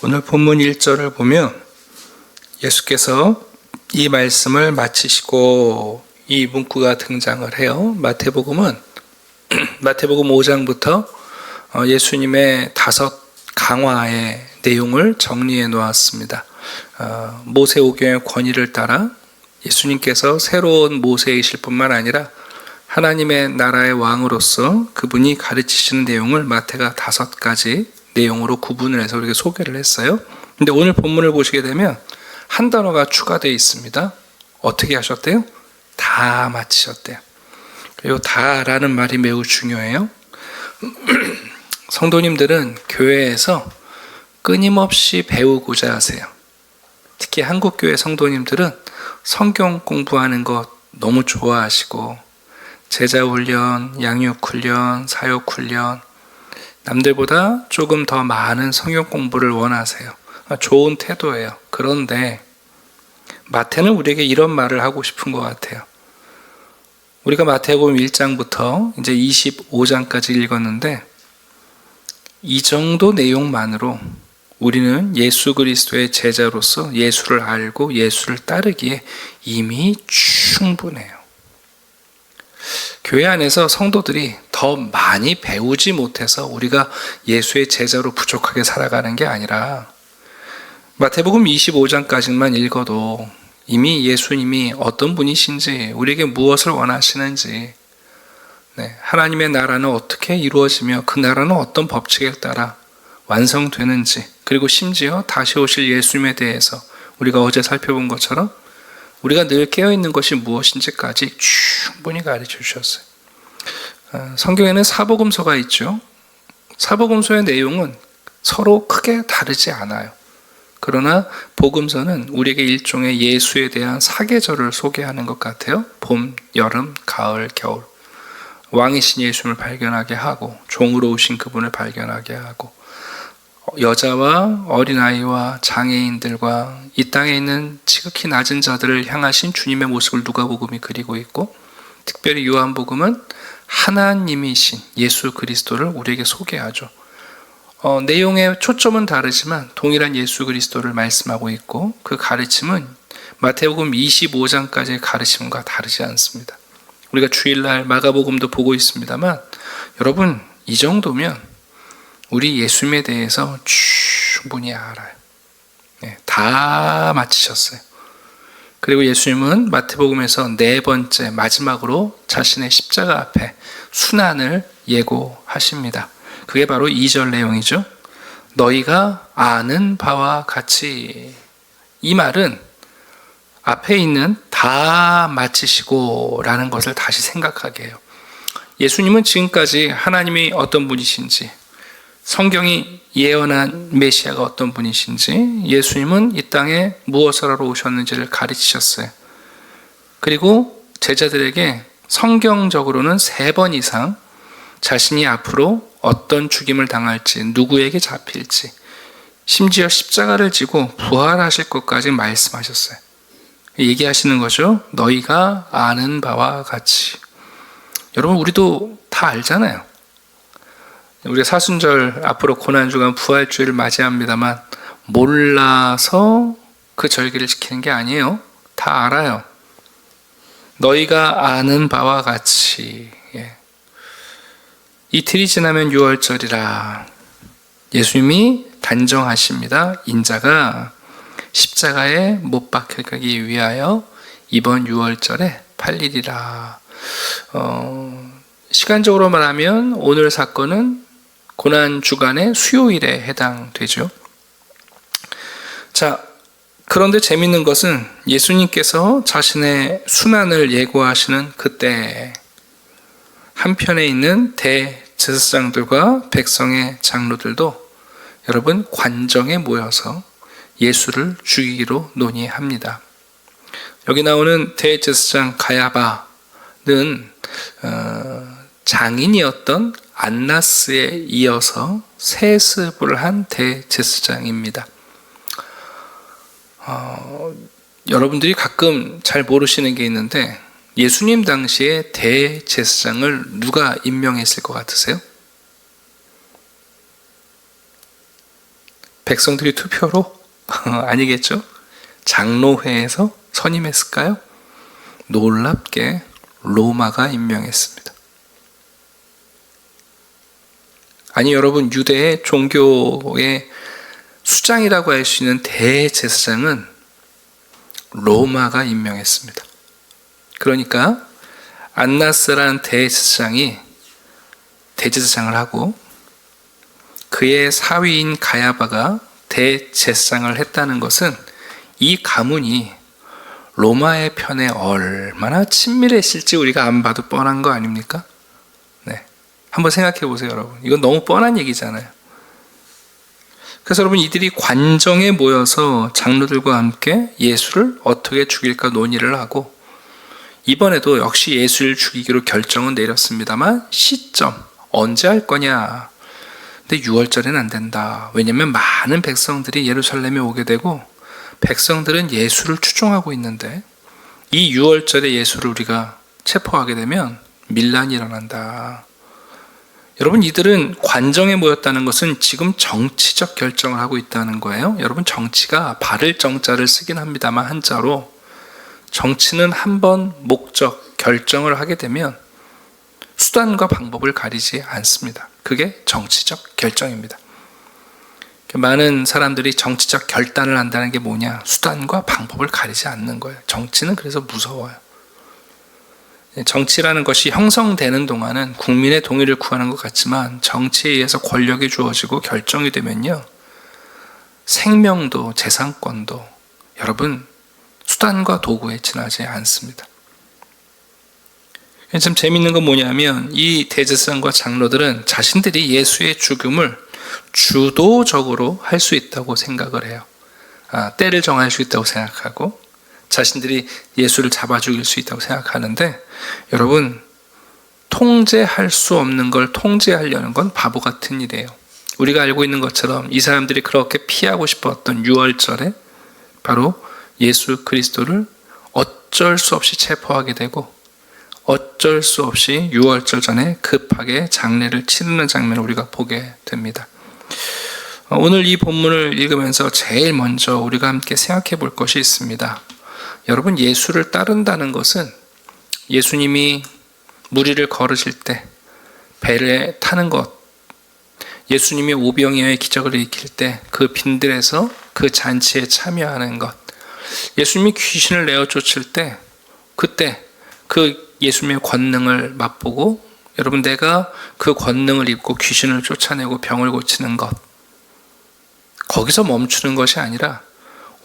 오늘 본문 1절을 보면 예수께서 이 말씀을 마치시고 이 문구가 등장을 해요. 마태복음 5장부터 예수님의 5 강화의 내용을 정리해 놓았습니다. 모세오경의 권위를 따라 예수님께서 새로운 모세이실 뿐만 아니라 하나님의 나라의 왕으로서 그분이 가르치시는 내용을 마태가 5가지 내용으로 구분을 해서 우리에게 소개를 했어요. 근데 오늘 본문을 보시게 되면 한 단어가 추가되어 있습니다. 어떻게 하셨대요? 다 마치셨대요. 그리고 다라는 말이 매우 중요해요. 성도님들은 교회에서 끊임없이 배우고자 하세요. 특히 한국교회 성도님들은 성경 공부하는 것 너무 좋아하시고 제자훈련, 양육훈련, 사역훈련 남들보다 조금 더 많은 성경 공부를 원하세요. 좋은 태도예요. 그런데 마태는 우리에게 이런 말을 하고 싶은 것 같아요. 우리가 마태복음 1장부터 이제 25장까지 읽었는데 이 정도 내용만으로 우리는 예수 그리스도의 제자로서 예수를 알고 예수를 따르기에 이미 충분해요. 교회 안에서 성도들이 더 많이 배우지 못해서 우리가 예수의 제자로 부족하게 살아가는 게 아니라 마태복음 25장까지만 읽어도 이미 예수님이 어떤 분이신지 우리에게 무엇을 원하시는지 하나님의 나라는 어떻게 이루어지며 그 나라는 어떤 법칙에 따라 완성되는지 그리고 심지어 다시 오실 예수님에 대해서 우리가 어제 살펴본 것처럼 우리가 늘 깨어있는 것이 무엇인지까지 충분히 가르쳐 주셨어요. 성경에는 사복음서가 있죠. 사복음서의 내용은 서로 크게 다르지 않아요. 그러나 복음서는 우리에게 일종의 예수에 대한 사계절을 소개하는 것 같아요. 봄, 여름, 가을, 겨울. 왕이신 예수님을 발견하게 하고 종으로 오신 그분을 발견하게 하고 여자와 어린아이와 장애인들과 이 땅에 있는 지극히 낮은 자들을 향하신 주님의 모습을 누가복음이 그리고 있고 특별히 요한복음은 하나님이신 예수 그리스도를 우리에게 소개하죠. 내용의 초점은 다르지만 동일한 예수 그리스도를 말씀하고 있고 그 가르침은 마태복음 25장까지의 가르침과 다르지 않습니다. 우리가 주일날 마가복음도 보고 있습니다만 여러분 이 정도면 우리 예수님에 대해서 충분히 알아요. 다 마치셨어요. 그리고 예수님은 마태복음에서 4번째 마지막으로 자신의 십자가 앞에 순환을 예고하십니다. 그게 바로 2절 내용이죠. 너희가 아는 바와 같이. 이 말은 앞에 있는 다 마치시고 라는 것을 다시 생각하게 해요. 예수님은 지금까지 하나님이 어떤 분이신지 성경이 예언한 메시아가 어떤 분이신지 예수님은 이 땅에 무엇을 하러 오셨는지를 가르치셨어요. 그리고 제자들에게 성경적으로는 3번 이상 자신이 앞으로 어떤 죽임을 당할지 누구에게 잡힐지 심지어 십자가를 지고 부활하실 것까지 말씀하셨어요. 얘기하시는 거죠. 너희가 아는 바와 같이. 여러분 우리도 다 알잖아요. 우리가 사순절 앞으로 고난주간 부활주일을 맞이합니다만 몰라서 그 절기를 지키는 게 아니에요. 다 알아요. 너희가 아는 바와 같이. 이틀이 지나면 6월절이라 예수님이 단정하십니다. 인자가 십자가에 못 박혀가기 위하여 이번 6월절에 팔리리라. 시간적으로 말하면 오늘 사건은 고난주간의 수요일에 해당되죠. 자, 그런데 재밌는 것은 예수님께서 자신의 순환을 예고하시는 그때 한편에 있는 대제사장들과 백성의 장로들도 여러분 관정에 모여서 예수를 죽이기로 논의합니다. 여기 나오는 대제사장 가야바는 장인이었던 안나스에 이어서 세습을 한 대제사장입니다. 여러분들이 가끔 잘 모르시는 게 있는데 예수님 당시에 대제사장을 누가 임명했을 것 같으세요? 백성들이 투표로? 아니겠죠? 장로회에서 선임했을까요? 놀랍게 로마가 임명했습니다. 아니 여러분, 유대의 종교의 수장이라고 할 수 있는 대제사장은 로마가 임명했습니다. 그러니까 안나스라는 대제사장이 대제사장을 하고 그의 사위인 가야바가 대제사장을 했다는 것은 이 가문이 로마의 편에 얼마나 친밀했을지 우리가 안 봐도 뻔한 거 아닙니까? 네, 한번 생각해 보세요 여러분. 이건 너무 뻔한 얘기잖아요. 그래서 여러분, 이들이 관정에 모여서 장로들과 함께 예수를 어떻게 죽일까 논의를 하고, 이번에도 역시 예수를 죽이기로 결정은 내렸습니다만 시점, 언제 할 거냐. 근데 6월절에는 안 된다. 왜냐하면 많은 백성들이 예루살렘에 오게 되고 백성들은 예수를 추종하고 있는데 이 6월절에 예수를 우리가 체포하게 되면 밀란이 일어난다. 여러분, 이들은 관정에 모였다는 것은 지금 정치적 결정을 하고 있다는 거예요. 여러분, 정치가 바를 정자를 쓰긴 합니다만 한자로, 정치는 한번 목적, 결정을 하게 되면 수단과 방법을 가리지 않습니다. 그게 정치적 결정입니다. 많은 사람들이 정치적 결단을 한다는 게 뭐냐? 수단과 방법을 가리지 않는 거예요. 정치는 그래서 무서워요. 정치라는 것이 형성되는 동안은 국민의 동의를 구하는 것 같지만 정치에 의해서 권력이 주어지고 결정이 되면요, 생명도 재산권도 여러분 수단과 도구에 지나지 않습니다. 참 재밌는 건 뭐냐면 이 대제사장과 장로들은 자신들이 예수의 죽음을 주도적으로 할 수 있다고 생각을 해요. 때를 정할 수 있다고 생각하고 자신들이 예수를 잡아 죽일 수 있다고 생각하는데, 여러분, 통제할 수 없는 걸 통제하려는 건 바보 같은 일이에요. 우리가 알고 있는 것처럼 이 사람들이 그렇게 피하고 싶었던 6월절에 바로 예수 그리스도를 어쩔 수 없이 체포하게 되고 어쩔 수 없이 6월절 전에 급하게 장례를 치르는 장면을 우리가 보게 됩니다. 오늘 이 본문을 읽으면서 제일 먼저 우리가 함께 생각해 볼 것이 있습니다. 여러분, 예수를 따른다는 것은 예수님이 무리를 걸으실 때 배를 타는 것, 예수님이 오병이어의 기적을 일으킬 때 그 빈들에서 그 잔치에 참여하는 것, 예수님이 귀신을 내어 쫓을 때 그때 그 예수님의 권능을 맛보고 여러분, 내가 그 권능을 입고 귀신을 쫓아내고 병을 고치는 것, 거기서 멈추는 것이 아니라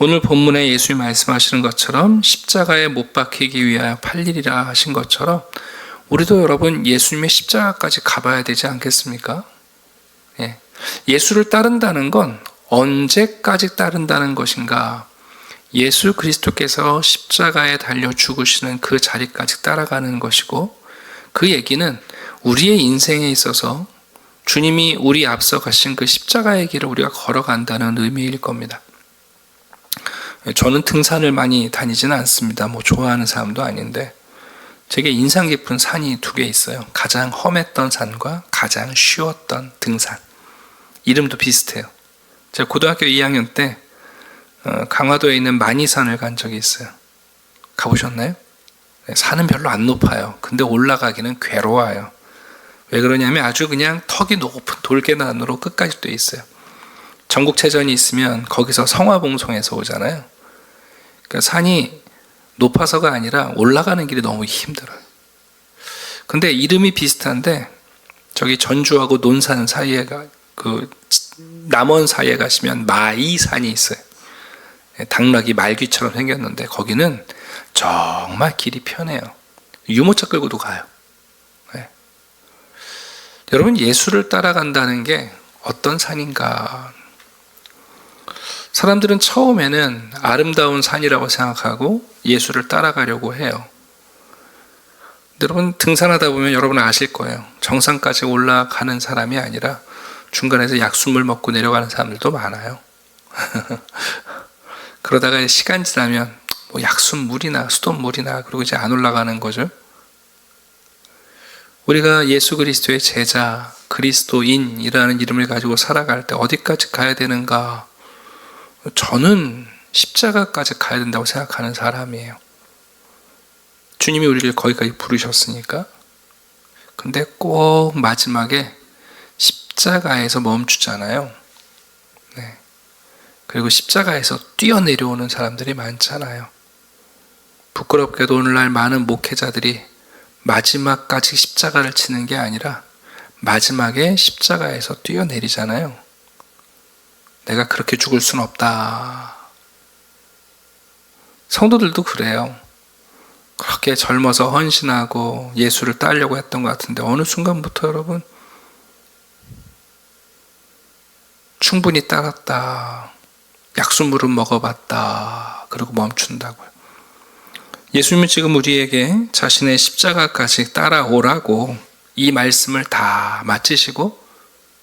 오늘 본문에 예수님이 말씀하시는 것처럼 십자가에 못 박히기 위하여 팔리리라 하신 것처럼 우리도 여러분 예수님의 십자가까지 가봐야 되지 않겠습니까? 예수를 따른다는 건 언제까지 따른다는 것인가? 예수 그리스도께서 십자가에 달려 죽으시는 그 자리까지 따라가는 것이고, 그 얘기는 우리의 인생에 있어서 주님이 우리 앞서 가신 그 십자가의 길을 우리가 걸어간다는 의미일 겁니다. 저는 등산을 많이 다니지는 않습니다. 좋아하는 사람도 아닌데 되게 인상 깊은 산이 2개 있어요. 가장 험했던 산과 가장 쉬웠던 등산. 이름도 비슷해요. 제가 고등학교 2학년 때 강화도에 있는 만이산을 간 적이 있어요. 가보셨나요? 산은 별로 안 높아요. 근데 올라가기는 괴로워요. 왜 그러냐면 아주 그냥 턱이 높은 돌계단으로 끝까지 돼 있어요. 전국체전이 있으면 거기서 성화봉송에서 오잖아요. 그러니까 산이 높아서가 아니라 올라가는 길이 너무 힘들어요. 근데 이름이 비슷한데 저기 전주하고 논산 사이에 그 남원 사이에 가시면 마이산이 있어요. 당나귀 말귀처럼 생겼는데 거기는 정말 길이 편해요. 유모차 끌고도 가요. 네. 여러분, 예수를 따라간다는 게 어떤 산인가? 사람들은 처음에는 아름다운 산이라고 생각하고 예수를 따라가려고 해요. 여러분, 등산하다 보면 여러분 아실 거예요. 정상까지 올라가는 사람이 아니라 중간에서 약수물 먹고 내려가는 사람들도 많아요. 그러다가 시간 지나면 약수물이나 수돗물이나 그러고 이제 안 올라가는 거죠. 우리가 예수 그리스도의 제자, 그리스도인이라는 이름을 가지고 살아갈 때 어디까지 가야 되는가? 저는 십자가까지 가야 된다고 생각하는 사람이에요. 주님이 우리를 거기까지 부르셨으니까. 근데 꼭 마지막에 십자가에서 멈추잖아요. 네. 그리고 십자가에서 뛰어내려오는 사람들이 많잖아요. 부끄럽게도 오늘날 많은 목회자들이 마지막까지 십자가를 치는 게 아니라 마지막에 십자가에서 뛰어내리잖아요. 내가 그렇게 죽을 순 없다. 성도들도 그래요. 그렇게 젊어서 헌신하고 예수를 따르려고 했던 것 같은데 어느 순간부터 여러분 충분히 따랐다. 약수물은 먹어봤다. 그리고 멈춘다고요. 예수님은 지금 우리에게 자신의 십자가까지 따라오라고 이 말씀을 다 마치시고,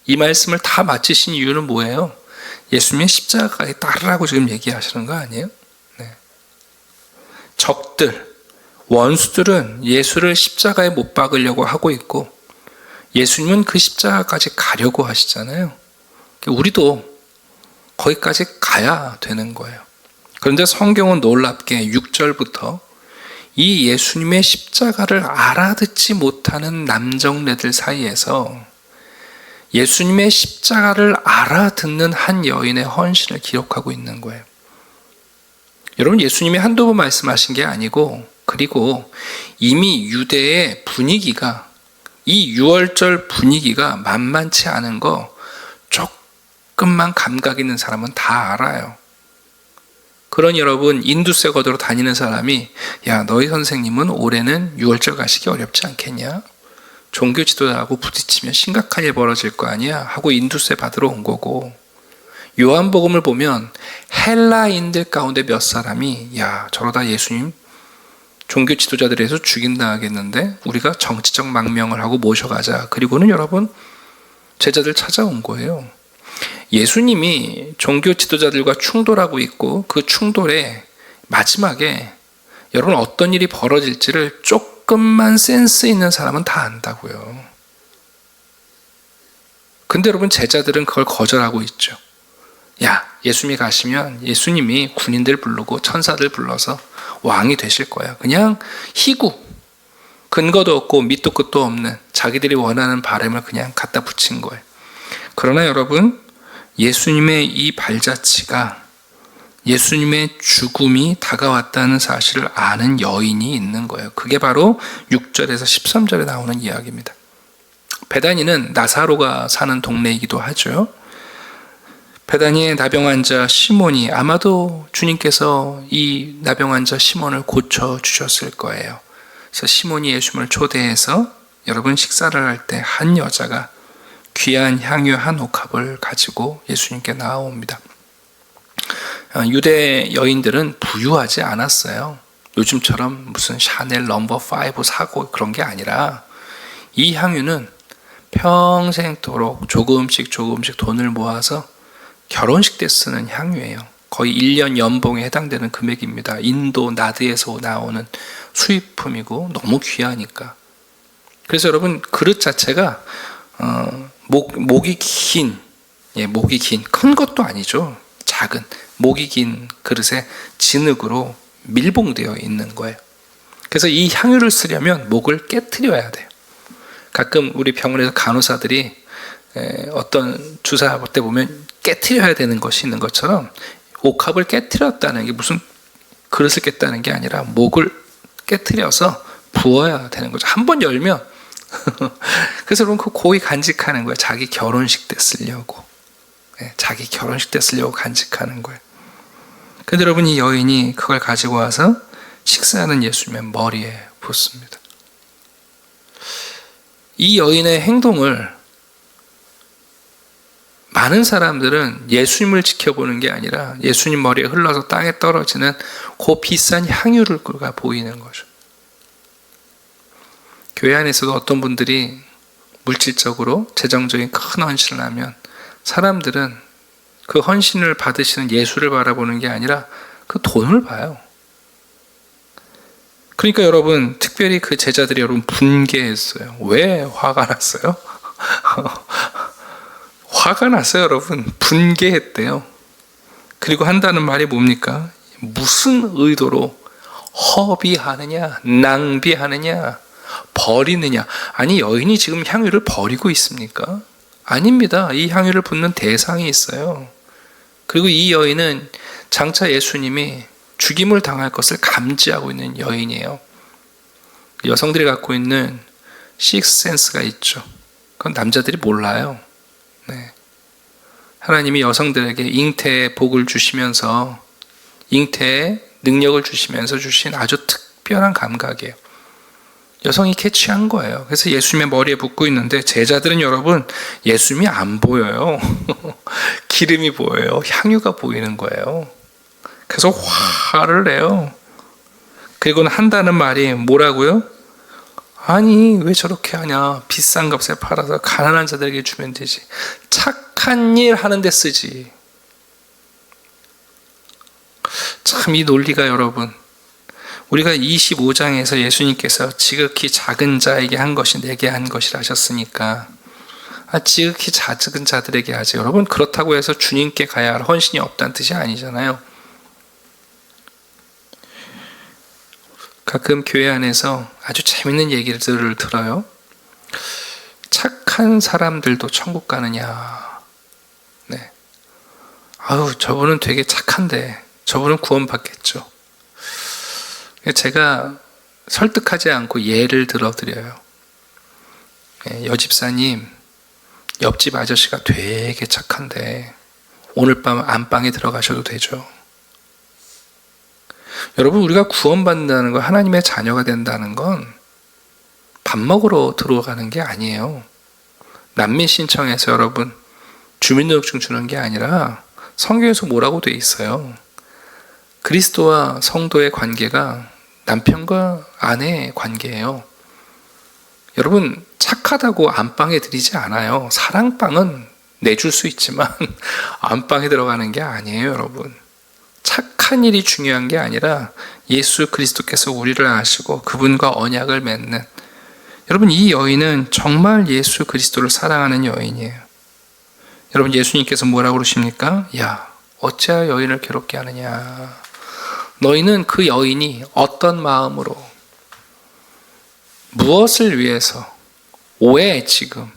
이 말씀을 다 마치신 이유는 뭐예요? 예수님의 십자가까지 따르라고 지금 얘기하시는 거 아니에요? 네. 적들, 원수들은 예수를 십자가에 못 박으려고 하고 있고 예수님은 그 십자가까지 가려고 하시잖아요. 우리도 거기까지 가야 되는 거예요. 그런데 성경은 놀랍게 6절부터 이 예수님의 십자가를 알아듣지 못하는 남정네들 사이에서 예수님의 십자가를 알아듣는 한 여인의 헌신을 기록하고 있는 거예요. 여러분, 예수님이 한두 번 말씀하신 게 아니고, 그리고 이미 유대의 분위기가, 이 6월절 분위기가 만만치 않은 거 조금만 감각 있는 사람은 다 알아요. 그러니 여러분, 인두세 거두러 다니는 사람이 야, 너희 선생님은 올해는 6월절 가시기 어렵지 않겠냐? 종교 지도자하고 부딪히면 심각한 일 벌어질 거 아니야? 하고 인두세 받으러 온 거고, 요한복음을 보면 헬라인들 가운데 몇 사람이 야, 저러다 예수님 종교 지도자들에서 죽임당하겠는데 우리가 정치적 망명을 하고 모셔가자. 그리고는 여러분, 제자들 찾아온 거예요. 예수님이 종교 지도자들과 충돌하고 있고 그 충돌의 마지막에 여러분 어떤 일이 벌어질지를 조금만 센스 있는 사람은 다 안다고요. 근데 여러분, 제자들은 그걸 거절하고 있죠. 야, 예수님이 가시면 예수님이 군인들 부르고 천사들 불러서 왕이 되실 거야. 그냥 희구, 근거도 없고 밑도 끝도 없는 자기들이 원하는 바람을 그냥 갖다 붙인 거예요. 그러나 여러분, 예수님의 이 발자취가 예수님의 죽음이 다가왔다는 사실을 아는 여인이 있는 거예요. 그게 바로 6절에서 13절에 나오는 이야기입니다. 베다니는 나사로가 사는 동네이기도 하죠. 베다니의 나병 환자 시몬이, 아마도 주님께서 이 나병 환자 시몬을 고쳐주셨을 거예요. 그래서 시몬이 예수님을 초대해서 여러분 식사를 할 때 한 여자가 귀한 향유 한 옥합을 가지고 예수님께 나아옵니다. 유대 여인들은 부유하지 않았어요. 요즘처럼 무슨 샤넬 넘버 5 사고 그런 게 아니라 이 향유는 평생토록 조금씩 돈을 모아서 결혼식 때 쓰는 향유예요. 거의 1년 연봉에 해당되는 금액입니다. 인도 나드에서 나오는 수입품이고 너무 귀하니까. 그래서 여러분, 그릇 자체가 목이 긴, 큰 것도 아니죠. 작은 목이 긴 그릇에 진흙으로 밀봉되어 있는 거예요. 그래서 이 향유를 쓰려면 목을 깨트려야 돼요. 가끔 우리 병원에서 간호사들이 어떤 주사 볼 때 보면 깨트려야 되는 것이 있는 것처럼 옥합을 깨트렸다는 게 무슨 그릇을 깼다는 게 아니라 목을 깨트려서 부어야 되는 거죠. 한 번 열면 그래서 여러분, 그 고이 간직하는 거예요. 자기 결혼식 때 쓰려고. 자기 결혼식 때 쓰려고 간직하는 거예요. 근데 여러분, 이 여인이 그걸 가지고 와서 식사하는 예수님의 머리에 붓습니다. 이 여인의 행동을 많은 사람들은 예수님을 지켜보는 게 아니라 예수님 머리에 흘러서 땅에 떨어지는 그 비싼 향유를 보이는 거죠. 교회 안에서도 어떤 분들이 물질적으로 재정적인 큰 헌신을 하면 사람들은 그 헌신을 받으시는 예수를 바라보는 게 아니라 그 돈을 봐요. 그러니까 여러분, 특별히 그 제자들이 여러분 분개했어요. 왜 화가 났어요? 화가 났어요, 여러분. 분개했대요. 그리고 한다는 말이 뭡니까? 무슨 의도로 허비하느냐, 낭비하느냐, 버리느냐. 아니, 여인이 지금 향유를 버리고 있습니까? 아닙니다. 이 향유를 붓는 대상이 있어요. 그리고 이 여인은 장차 예수님이 죽임을 당할 것을 감지하고 있는 여인이에요. 여성들이 갖고 있는 식스센스가 있죠. 그건 남자들이 몰라요. 네. 하나님이 여성들에게 잉태의 복을 주시면서, 잉태의 능력을 주시면서 주신 아주 특별한 감각이에요. 여성이 캐치한 거예요. 그래서 예수님의 머리에 붓고 있는데, 제자들은 여러분 예수님이 안 보여요. 기름이 보여요. 향유가 보이는 거예요. 그래서 화를 내요. 그리고는 한다는 말이 뭐라고요? 아니, 왜 저렇게 하냐? 비싼 값에 팔아서 가난한 자들에게 주면 되지. 착한 일 하는데 쓰지. 참, 이 논리가 여러분, 우리가 25장에서 예수님께서 지극히 작은 자에게 한 것이 내게 한 것이라 하셨으니까, 지극히 작은 자들에게 하지. 여러분, 그렇다고 해서 주님께 가야 할 헌신이 없다는 뜻이 아니잖아요. 가끔 교회 안에서 아주 재밌는 얘기들을 들어요. 착한 사람들도 천국 가느냐. 네. 저분은 되게 착한데 저분은 구원받겠죠. 제가 설득하지 않고 예를 들어드려요. 여집사님, 옆집 아저씨가 되게 착한데 오늘 밤 안방에 들어가셔도 되죠. 여러분, 우리가 구원받는다는 거, 하나님의 자녀가 된다는 건 밥 먹으러 들어가는 게 아니에요. 난민 신청해서 여러분 주민등록증 주는 게 아니라 성경에서 뭐라고 돼 있어요? 그리스도와 성도의 관계가 남편과 아내의 관계예요. 여러분, 착하다고 안방에 들이지 않아요. 사랑방은 내줄 수 있지만 안방에 들어가는 게 아니에요, 여러분. 착한 일이 중요한 게 아니라 예수 그리스도께서 우리를 아시고 그분과 언약을 맺는, 여러분, 이 여인은 정말 예수 그리스도를 사랑하는 여인이에요. 여러분, 예수님께서 뭐라고 그러십니까? 야, 어찌하여 여인을 괴롭게 하느냐. 너희는 그 여인이 어떤 마음으로, 무엇을 위해서, 왜 지금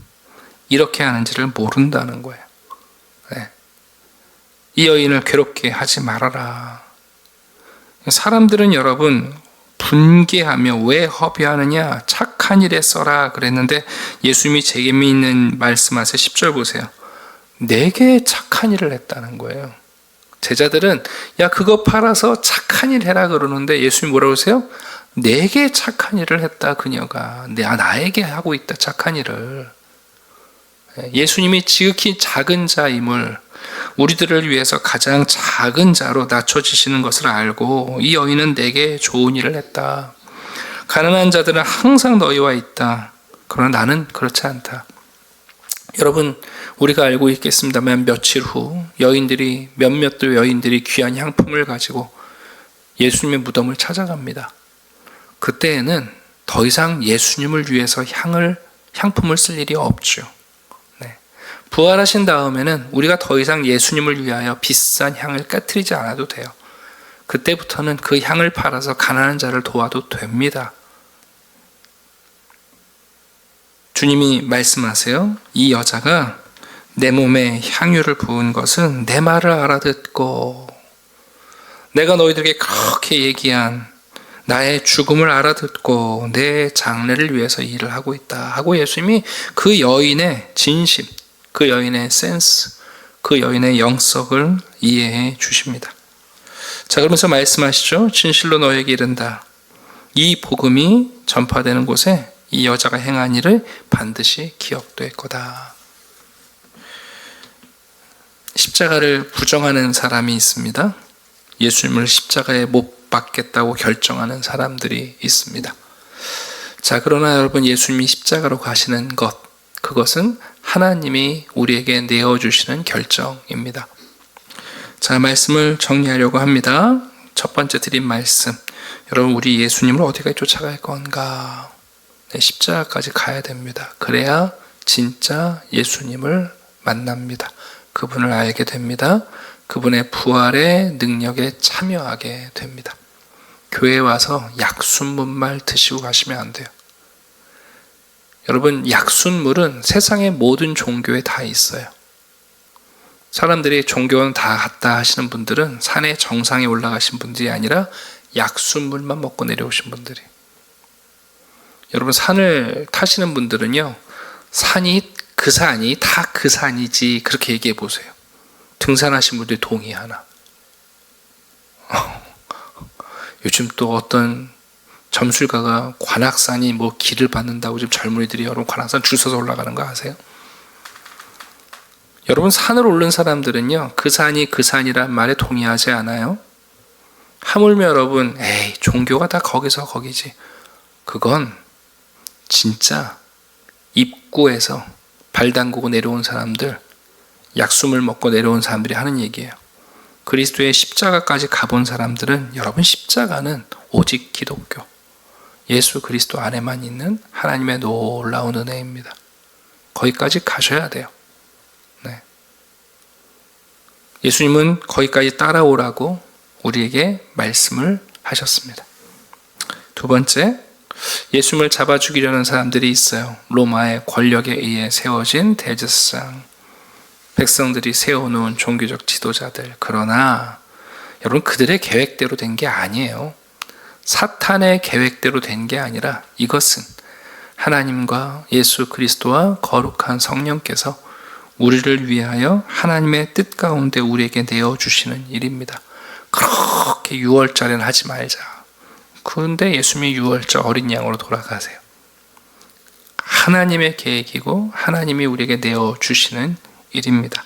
이렇게 하는지를 모른다는 거예요. 네. 이 여인을 괴롭게 하지 말아라. 사람들은 여러분 분개하며 왜 허비하느냐, 착한 일에 써라 그랬는데, 예수님이 재미있는 말씀하세요. 10절 보세요. 내게 착한 일을 했다는 거예요. 제자들은 야, 그거 팔아서 착한 일 해라 그러는데 예수님이 뭐라고 하세요? 내게 착한 일을 했다. 그녀가 나에게 하고 있다, 착한 일을. 예수님이 지극히 작은 자임을, 우리들을 위해서 가장 작은 자로 낮춰지시는 것을 알고 이 여인은 내게 좋은 일을 했다. 가난한 자들은 항상 너희와 있다. 그러나 나는 그렇지 않다. 여러분, 우리가 알고 있겠습니다만 며칠 후 몇몇 여인들이 귀한 향품을 가지고 예수님의 무덤을 찾아갑니다. 그때에는 더 이상 예수님을 위해서 향품을 쓸 일이 없죠. 부활하신 다음에는 우리가 더 이상 예수님을 위하여 비싼 향을 깨트리지 않아도 돼요. 그때부터는 그 향을 팔아서 가난한 자를 도와도 됩니다. 주님이 말씀하세요. 이 여자가 내 몸에 향유를 부은 것은 내 말을 알아듣고 내가 너희들에게 그렇게 얘기한 나의 죽음을 알아듣고 내 장래를 위해서 일을 하고 있다 하고 예수님이 그 여인의 진심, 그 여인의 센스, 그 여인의 영성을 이해해 주십니다. 자, 그러면서 말씀하시죠. 진실로 너에게 이른다. 이 복음이 전파되는 곳에 이 여자가 행한 일을 반드시 기억될 거다. 십자가를 부정하는 사람이 있습니다. 예수님을 십자가에 못 박겠다고 결정하는 사람들이 있습니다. 자, 그러나 여러분, 예수님이 십자가로 가시는 것, 그것은 하나님이 우리에게 내어주시는 결정입니다. 자, 말씀을 정리하려고 합니다. 첫 번째 드린 말씀, 여러분, 우리 예수님을 어디까지 쫓아갈 건가? 십자가까지 가야 됩니다. 그래야 진짜 예수님을 만납니다. 그분을 알게 됩니다. 그분의 부활의 능력에 참여하게 됩니다. 교회에 와서 약순문만 드시고 가시면 안 돼요. 여러분, 약순물은 세상의 모든 종교에 다 있어요. 사람들이 종교는 다 같다 하시는 분들은 산의 정상에 올라가신 분들이 아니라 약순물만 먹고 내려오신 분들이. 여러분, 산을 타시는 분들은요, 산이 그 산이 다 그 산이지 그렇게 얘기해 보세요. 등산하신 분들이 동의하나? 요즘 또 어떤 점술가가 관악산이 뭐 길을 받는다고 지금 젊은이들이 여러분 관악산 줄 서서 올라가는 거 아세요? 여러분, 산을 오른 사람들은요, 그 산이 그 산이란 말에 동의하지 않아요. 하물며 여러분, 에이, 종교가 다 거기서 거기지. 그건 진짜 입구에서 발 담그고 내려온 사람들, 약숨을 먹고 내려온 사람들이 하는 얘기예요. 그리스도의 십자가까지 가본 사람들은, 여러분, 십자가는 오직 기독교, 예수 그리스도 안에만 있는 하나님의 놀라운 은혜입니다. 거기까지 가셔야 돼요. 네. 예수님은 거기까지 따라오라고 우리에게 말씀을 하셨습니다. 두 번째, 예수님을 잡아 죽이려는 사람들이 있어요. 로마의 권력에 의해 세워진 대제사장, 백성들이 세워놓은 종교적 지도자들. 그러나 여러분, 그들의 계획대로 된 게 아니에요. 사탄의 계획대로 된 게 아니라 이것은 하나님과 예수 그리스도와 거룩한 성령께서 우리를 위하여 하나님의 뜻 가운데 우리에게 내어주시는 일입니다. 그렇게 6월절에는 하지 말자. 그런데 예수님이 6월절 어린 양으로 돌아가세요. 하나님의 계획이고 하나님이 우리에게 내어주시는 일입니다.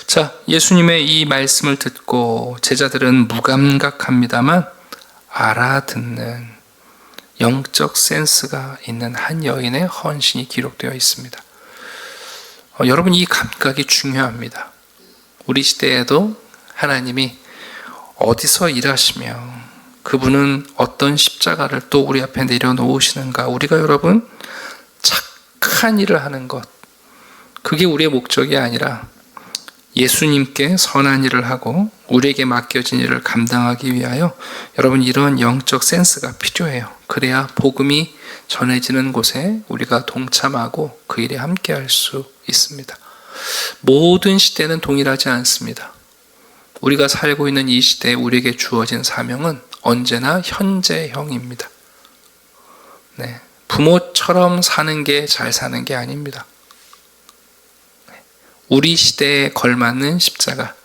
자, 예수님의 이 말씀을 듣고 제자들은 무감각합니다만 알아듣는 영적 센스가 있는 한 여인의 헌신이 기록되어 있습니다. 여러분, 이 감각이 중요합니다. 우리 시대에도 하나님이 어디서 일하시며 그분은 어떤 십자가를 또 우리 앞에 내려놓으시는가, 우리가 여러분 착한 일을 하는 것, 그게 우리의 목적이 아니라 예수님께 선한 일을 하고 우리에게 맡겨진 일을 감당하기 위하여 여러분, 이런 영적 센스가 필요해요. 그래야 복음이 전해지는 곳에 우리가 동참하고 그 일에 함께할 수 있습니다. 모든 시대는 동일하지 않습니다. 우리가 살고 있는 이 시대에 우리에게 주어진 사명은 언제나 현재형입니다. 네, 부모처럼 사는 게 잘 사는 게 아닙니다. 우리 시대에 걸맞는 십자가,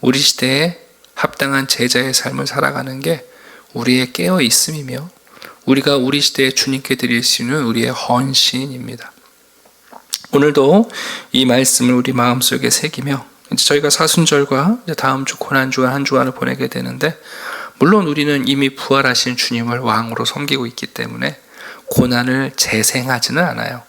우리 시대에 합당한 제자의 삶을 살아가는 게 우리의 깨어 있음이며 우리가 우리 시대에 주님께 드릴 수 있는 우리의 헌신입니다. 오늘도 이 말씀을 우리 마음속에 새기며 이제 저희가 사순절과 이제 다음 주 고난주간 한 주간을 보내게 되는데, 물론 우리는 이미 부활하신 주님을 왕으로 섬기고 있기 때문에 고난을 재생하지는 않아요.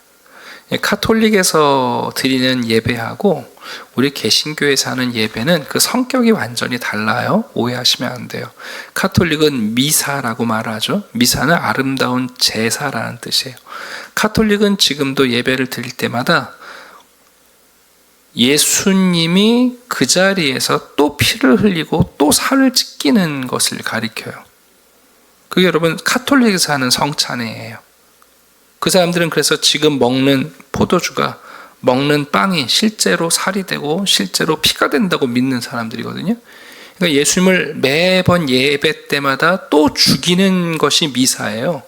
카톨릭에서 드리는 예배하고 우리 개신교에서 하는 예배는 그 성격이 완전히 달라요. 오해하시면 안 돼요. 카톨릭은 미사라고 말하죠. 미사는 아름다운 제사라는 뜻이에요. 카톨릭은 지금도 예배를 드릴 때마다 예수님이 그 자리에서 또 피를 흘리고 또 살을 찢기는 것을 가리켜요. 그게 여러분 카톨릭에서 하는 성찬회예요. 그 사람들은 그래서 지금 먹는 포도주가, 먹는 빵이 실제로 살이 되고 실제로 피가 된다고 믿는 사람들이거든요. 그러니까 예수님을 매번 예배 때마다 또 죽이는 것이 미사예요.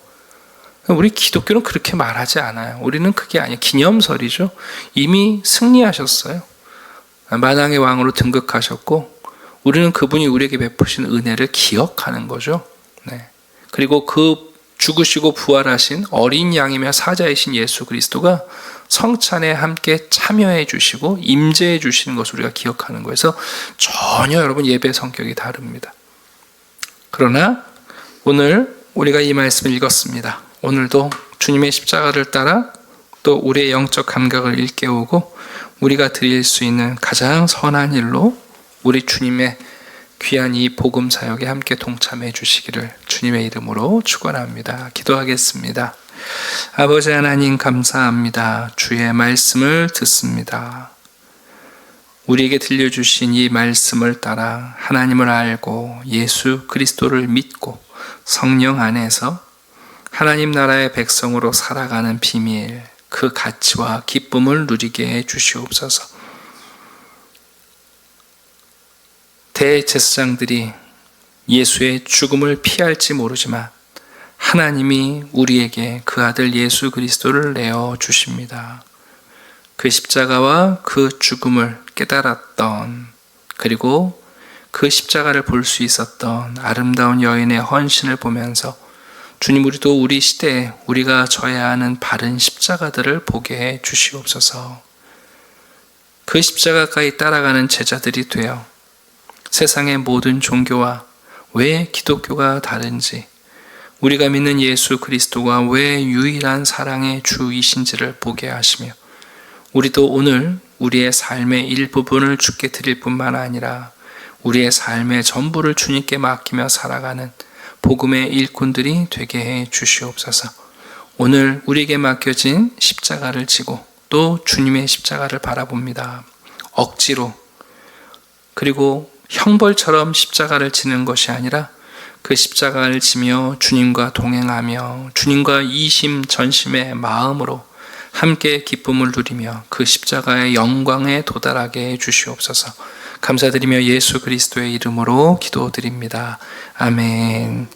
우리 기독교는 그렇게 말하지 않아요. 우리는 그게 아니에요. 기념설이죠. 이미 승리하셨어요. 만왕의 왕으로 등극하셨고 우리는 그분이 우리에게 베푸신 은혜를 기억하는 거죠. 네. 그리고 그 죽으시고 부활하신 어린 양이며 사자이신 예수 그리스도가 성찬에 함께 참여해 주시고 임재해 주시는 것을 우리가 기억하는 거에서 전혀 여러분 예배 성격이 다릅니다. 그러나 오늘 우리가 이 말씀을 읽었습니다. 오늘도 주님의 십자가를 따라 또 우리의 영적 감각을 일깨우고 우리가 드릴 수 있는 가장 선한 일로 우리 주님의 귀한 이 복음 사역에 함께 동참해 주시기를 주님의 이름으로 축원합니다. 기도하겠습니다. 아버지 하나님 감사합니다. 주의 말씀을 듣습니다. 우리에게 들려주신 이 말씀을 따라 하나님을 알고 예수 그리스도를 믿고 성령 안에서 하나님 나라의 백성으로 살아가는 비밀, 그 가치와 기쁨을 누리게 해 주시옵소서. 대제사장들이 예수의 죽음을 피할지 모르지만 하나님이 우리에게 그 아들 예수 그리스도를 내어 주십니다. 그 십자가와 그 죽음을 깨달았던, 그리고 그 십자가를 볼 수 있었던 아름다운 여인의 헌신을 보면서 주님, 우리도 우리 시대에 우리가 져야 하는 바른 십자가들을 보게 해 주시옵소서. 그 십자가까지 따라가는 제자들이 되어 세상의 모든 종교와 왜 기독교가 다른지, 우리가 믿는 예수 그리스도가 왜 유일한 사랑의 주이신지를 보게 하시며, 우리도 오늘 우리의 삶의 일부분을 주께 드릴 뿐만 아니라 우리의 삶의 전부를 주님께 맡기며 살아가는 복음의 일꾼들이 되게 해 주시옵소서. 오늘 우리에게 맡겨진 십자가를 지고 또 주님의 십자가를 바라봅니다. 억지로, 그리고 형벌처럼 십자가를 지는 것이 아니라 그 십자가를 지며 주님과 동행하며 주님과 이심전심의 마음으로 함께 기쁨을 누리며 그 십자가의 영광에 도달하게 해 주시옵소서. 감사드리며 예수 그리스도의 이름으로 기도드립니다. 아멘.